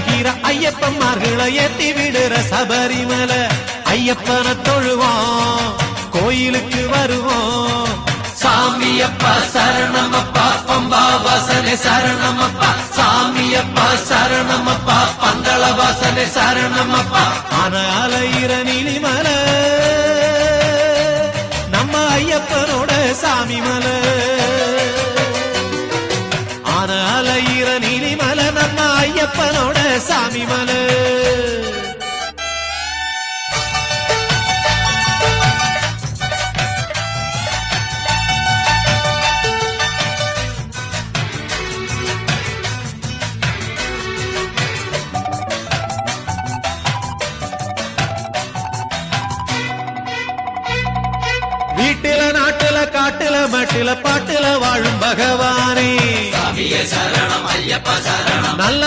வருகிற ஐயப்பன்மார்களை ஏத்தி விடுற சபரிமலை ஐயப்பனை தொழுவோம் கோயிலுக்கு வருவோம் சாமியப்பா சரணமப்பா பம்பா வாசனே சரணமப்பா சாமியப்பா சரணமப்பா பந்தள வாசனே சரணமப்பா அலையிற நீலிமலை நம்ம ஐயப்பனோட சாமி மலை அலையிற நீலிமலை நம்ம ஐயப்பனோட சாமி மலை வீட்டில நாட்டுல காட்டுல மட்டில பாட்டுல வாழும் பகவானே சாமியே சரணம் ஐயப்பா சரணம் நல்ல